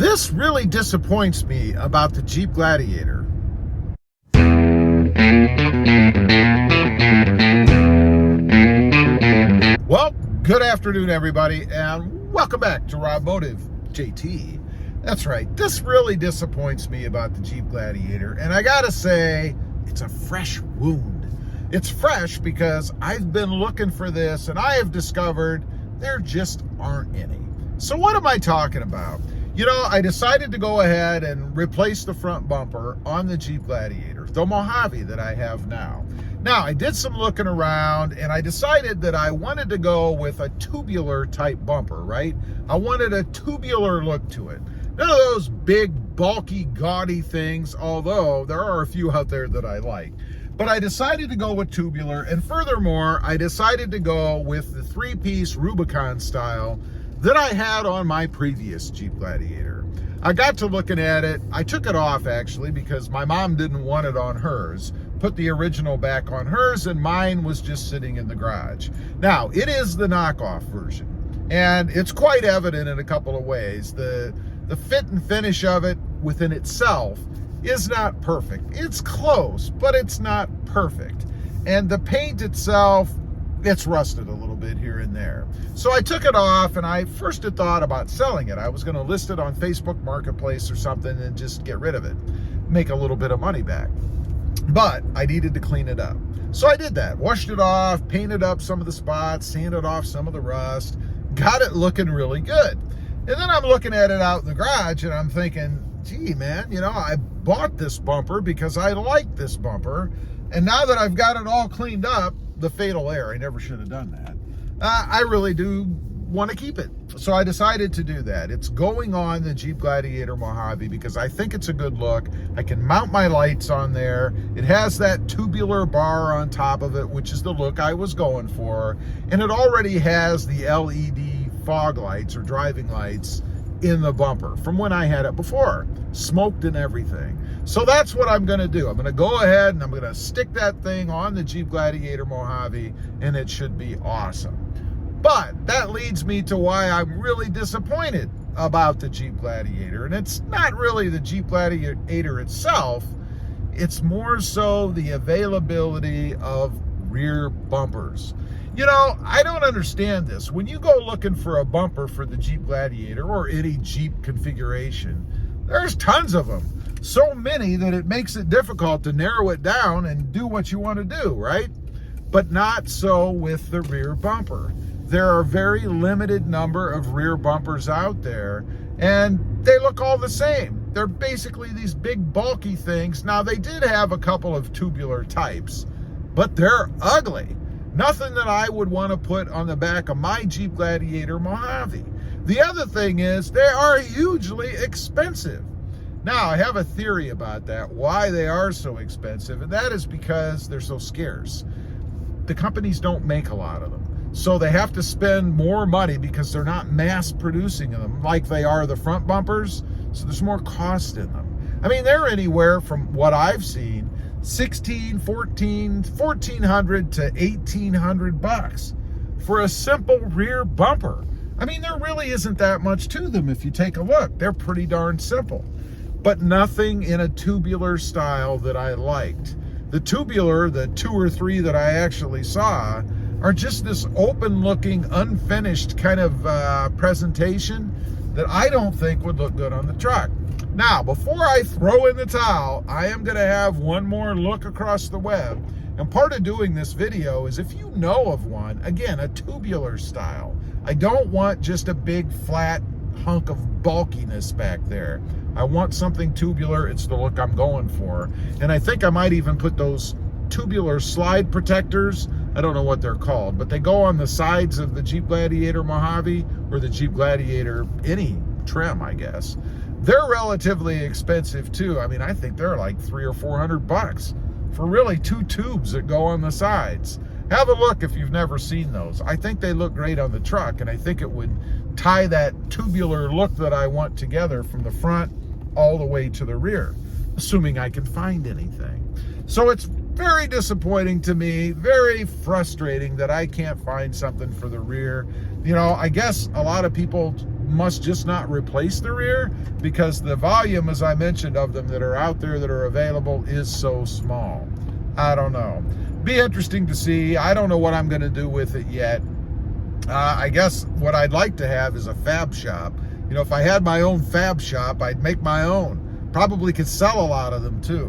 This really disappoints me about the Jeep Gladiator. Well, good afternoon, everybody, and welcome back to Automotive JT. That's right, this really disappoints me about the Jeep Gladiator, and I gotta say, it's a fresh wound. It's fresh because I've been looking for this, and I have discovered there just aren't any. So what am I talking about? You know, I decided to go ahead and replace the front bumper on the Jeep Gladiator, the Mojave that I have now. Now, I did some looking around and I decided that I wanted to go with a tubular type bumper, right? I wanted a tubular look to it. None of those big, bulky, gaudy things, although there are a few out there that I like. But I decided to go with tubular, and furthermore, I decided to go with the three-piece Rubicon style that I had on my previous Jeep Gladiator. I got to looking at it. I took it off actually because my mom didn't want it on hers. Put the original back on hers, and mine was just sitting in the garage. Now, it is the knockoff version, and it's quite evident in a couple of ways. The fit and finish of it within itself is not perfect. It's close, but it's not perfect. And the paint itself, it's rusted a little bit here and there. So I took it off, and I first had thought about selling it. I was going to list it on Facebook Marketplace or something and just get rid of it, make a little bit of money back. But I needed to clean it up. So I did that, washed it off, painted up some of the spots, sanded off some of the rust, got it looking really good. And then I'm looking at it out in the garage and I'm thinking, gee, man, you know, I bought this bumper because I like this bumper. And now that I've got it all cleaned up, the fatal error, I never should have done that. I really do want to keep it. So I decided to do that. It's going on the Jeep Gladiator Mojave because I think it's a good look. I can mount my lights on there. It has that tubular bar on top of it, which is the look I was going for. And it already has the LED fog lights or driving lights in the bumper from when I had it before, smoked and everything. So that's what I'm going to do. I'm going to go ahead and I'm going to stick that thing on the Jeep Gladiator Mojave, and it should be awesome. But that leads me to why I'm really disappointed about the Jeep Gladiator. And it's not really the Jeep Gladiator itself. It's more so the availability of rear bumpers. You know, I don't understand this. When you go looking for a bumper for the Jeep Gladiator or any Jeep configuration, there's tons of them. So many that it makes it difficult to narrow it down and do what you want to do, right? But not so with the rear bumper. There are a very limited number of rear bumpers out there, and they look all the same. They're basically these big bulky things. Now, they did have a couple of tubular types, but they're ugly. Nothing that I would want to put on the back of my Jeep Gladiator Mojave. The other thing is they are hugely expensive. Now, I have a theory about that, why they are so expensive, and that is because they're so scarce. The companies don't make a lot of them. So they have to spend more money because they're not mass producing them like they are the front bumpers. So there's more cost in them. I mean, they're anywhere from what I've seen, $1,400 to $1,800 for a simple rear bumper. I mean, there really isn't that much to them if you take a look. They're pretty darn simple, but nothing in a tubular style that I liked. The tubular, the 2 or 3 that I actually saw, are just this open looking, unfinished kind of presentation that I don't think would look good on the truck. Now, before I throw in the towel, I am going to have one more look across the web. And part of doing this video is if you know of one, again, a tubular style. I don't want just a big flat hunk of bulkiness back there. I want something tubular. It's the look I'm going for. And I think I might even put those tubular slide protectors, I don't know what they're called, but they go on the sides of the Jeep Gladiator Mojave or the Jeep Gladiator, any trim, I guess. They're relatively expensive too. I mean, I think they're like $300 or $400 for really 2 tubes that go on the sides. Have a look if you've never seen those. I think they look great on the truck, and I think it would tie that tubular look that I want together from the front all the way to the rear, assuming I can find anything. So it's very disappointing to me, very frustrating that I can't find something for the rear. You know, I guess a lot of people must just not replace the rear, because the volume, as I mentioned, of them that are out there that are available is so small. I don't know. Be interesting to see. I don't know what I'm going to do with it yet. I guess what I'd like to have is a fab shop. You know, if I had my own fab shop, I'd make my own. Probably could sell a lot of them too,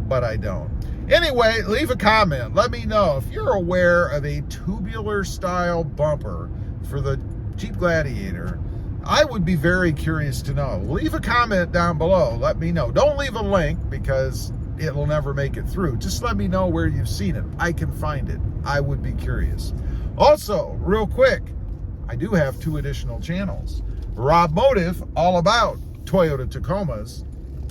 but I don't. Anyway, leave a comment. Let me know if you're aware of a tubular style bumper for the Jeep Gladiator. I would be very curious to know. Leave a comment down below. Let me know. Don't leave a link because it will never make it through. Just let me know where you've seen it. I can find it. I would be curious. Also, real quick, I do have 2 additional channels. Rob Motive, all about Toyota Tacomas,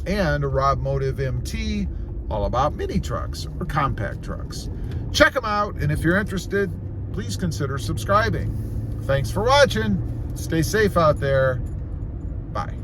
and Rob Motive MT, all about mini trucks or compact trucks. Check them out, and if you're interested, please consider subscribing. Thanks for watching. Stay safe out there. Bye.